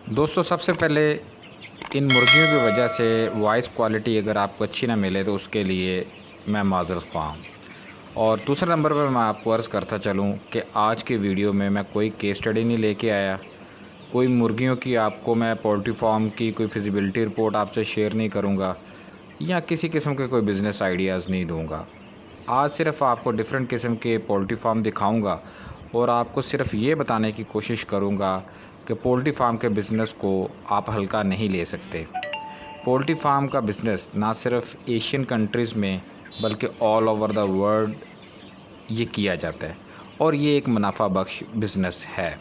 दोस्तों सबसे पहले इन मुर्गियों की वजह से वॉइस क्वालिटी अगर आपको अच्छी ना मिले तो उसके लिए मैं माज़रत ख़्वाह हूँ। और दूसरे नंबर पर मैं आपको अर्ज़ करता चलूँ कि आज के वीडियो में मैं कोई केस स्टडी नहीं लेके आया, कोई मुर्गियों की आपको मैं पोल्ट्री फार्म की कोई फिजिबिलिटी रिपोर्ट आपसे शेयर नहीं करूँगा या किसी किस्म के कोई बिज़नेस आइडियाज़ नहीं दूँगा। आज सिर्फ़ आपको डिफरेंट किस्म के पोल्ट्री फार्म दिखाऊँगा और आपको सिर्फ़ ये बताने की कोशिश करूँगा कि पोल्ट्री फार्म के बिज़नेस को आप हल्का नहीं ले सकते। पोल्ट्री फार्म का बिज़नेस ना सिर्फ एशियन कंट्रीज़ में बल्कि ऑल ओवर द वर्ल्ड ये किया जाता है और ये एक मुनाफा बख्श बिज़नेस है।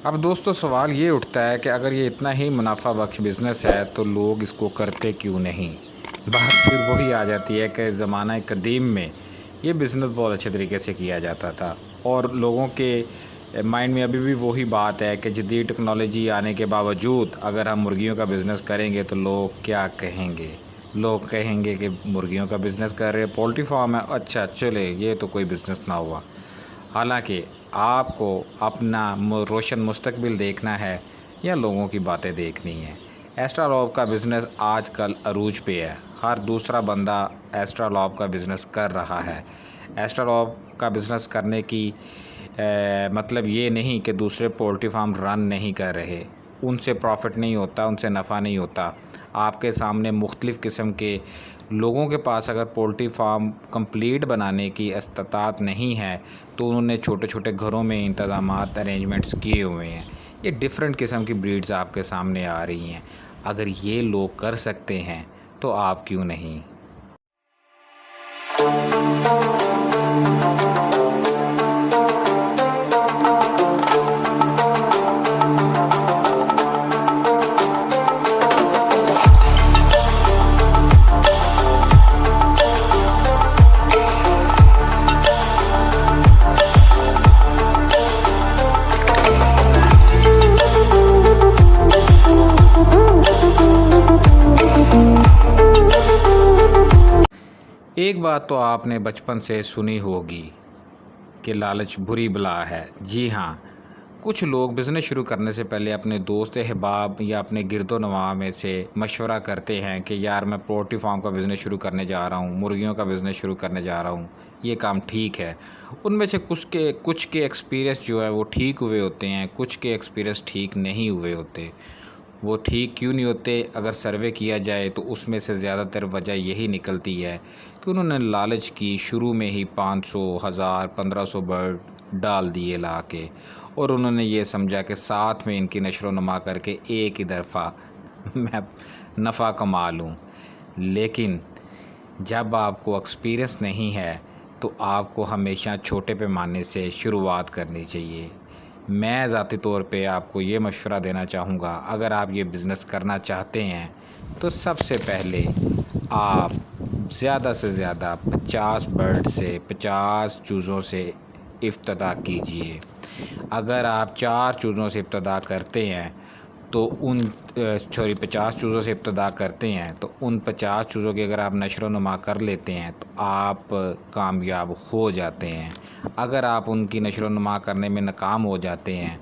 अब दोस्तों सवाल ये उठता है कि अगर ये इतना ही मुनाफा बख्श बिज़नेस है तो लोग इसको करते क्यों नहीं। बात फिर वही आ जाती है कि ज़माना कदीम में ये बिज़नेस बहुत अच्छे तरीके से किया जाता था और लोगों के माइंड में अभी भी वही बात है कि जदीद टेक्नोलॉजी आने के बावजूद अगर हम मुर्गियों का बिज़नेस करेंगे तो लोग क्या कहेंगे। लोग कहेंगे कि मुर्गियों का बिज़नेस कर रहे, पोल्ट्री फार्म है, अच्छा चले ये तो कोई बिज़नेस ना हुआ। हालांकि आपको अपना रोशन मुस्तकबिल देखना है या लोगों की बातें देखनी है। एस्ट्रालॉब का बिज़नेस आजकल अरूज पे है, हर दूसरा बंदा एस्ट्रालॉब का बिज़नेस कर रहा है। एस्ट्रालॉब का बिज़नेस करने की मतलब ये नहीं कि दूसरे पोल्ट्री फार्म रन नहीं कर रहे, उनसे प्रॉफिट नहीं होता, उनसे नफ़ा नहीं होता। आपके सामने मुख्तलिफ़ किस्म के लोगों के पास अगर पोल्ट्री फार्म कंप्लीट बनाने की इस्तात नहीं है तो उन्होंने छोटे छोटे घरों में इंतज़ामात अरेंजमेंट्स किए हुए हैं। ये डिफरेंट किस्म की ब्रीड्स आपके सामने आ रही हैं। अगर ये लोग कर सकते हैं तो आप क्यों नहीं। एक बात तो आपने बचपन से सुनी होगी कि लालच बुरी बला है। जी हाँ, कुछ लोग बिज़नेस शुरू करने से पहले अपने दोस्त अहबाब या अपने गिरदो नवाह में से मशवरा करते हैं कि यार मैं पोल्ट्री फार्म का बिज़नेस शुरू करने जा रहा हूँ, मुर्गियों का बिज़नेस शुरू करने जा रहा हूँ, ये काम ठीक है। उनमें से कुछ के एक्सपीरियंस जो है वो ठीक हुए होते हैं, कुछ के एक्सपीरियंस ठीक नहीं हुए होते। वो ठीक क्यों नहीं होते, अगर सर्वे किया जाए तो उसमें से ज़्यादातर वजह यही निकलती है कि उन्होंने लालच की, शुरू में ही 500, 1000, 1500 बर्ड डाल दिए ला के और उन्होंने ये समझा कि साथ में इनकी नशो नुमा करके एक ही दफ़ा मैं नफ़ा कमा लूँ। लेकिन जब आपको एक्सपीरियंस नहीं है तो आपको हमेशा छोटे पैमाने से शुरुआत करनी चाहिए। मैं ज़ाती तौर पे आपको ये मशवरा देना चाहूँगा, अगर आप ये बिज़नेस करना चाहते हैं तो सबसे पहले आप ज़्यादा से ज़्यादा 50 बर्ड से 50 चूज़ों से इब्तिदा कीजिए। अगर आप 4 चूज़ों से इब्तिदा करते हैं तो 50 चूज़ों से इब्तिदा करते हैं तो उन 50 चूज़ों की अगर आप नशो नुमा कर लेते हैं तो आप कामयाब हो जाते हैं। अगर आप उनकी नशो नुमा करने में नाकाम हो जाते हैं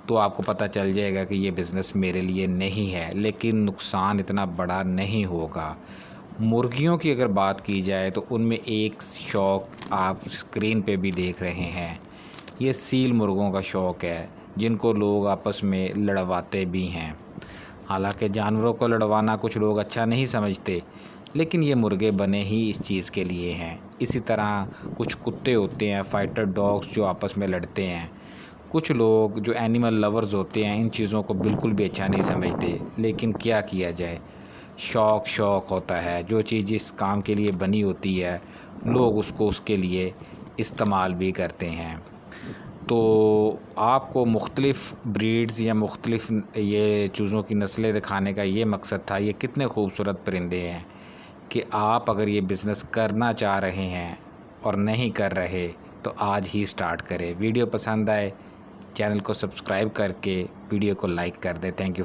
तो आपको पता चल जाएगा कि ये बिज़नेस मेरे लिए नहीं है, लेकिन नुकसान इतना बड़ा नहीं होगा। मुर्गियों की अगर बात की जाए तो उनमें एक शौक़ आप स्क्रीन पे भी देख रहे हैं, ये सील मुर्गों का शौक़ है जिनको लोग आपस में लड़वाते भी हैं। हालांकि जानवरों को लड़वाना कुछ लोग अच्छा नहीं समझते, लेकिन ये मुर्गे बने ही इस चीज़ के लिए हैं। इसी तरह कुछ कुत्ते होते हैं, फाइटर डॉग्स, जो आपस में लड़ते हैं। कुछ लोग जो एनिमल लवर्स होते हैं इन चीज़ों को बिल्कुल भी अच्छा नहीं समझते, लेकिन क्या किया जाए, शौक़ होता है। जो चीज़ जिस काम के लिए बनी होती है लोग उसको उसके लिए इस्तेमाल भी करते हैं। तो आपको मुख्तलिफ़ ब्रीड्स या मुख्तलिफ़ ये चूज़ों की नस्लें दिखाने का ये मकसद था। ये कितने खूबसूरत परिंदे हैं कि आप अगर ये बिज़नेस करना चाह रहे हैं और नहीं कर रहे تو آج ہی سٹارٹ کرے۔ ویڈیو پسند آئے چینل کو سبسکرائب کر کے ویڈیو کو لائک کر دیں۔ Thank you.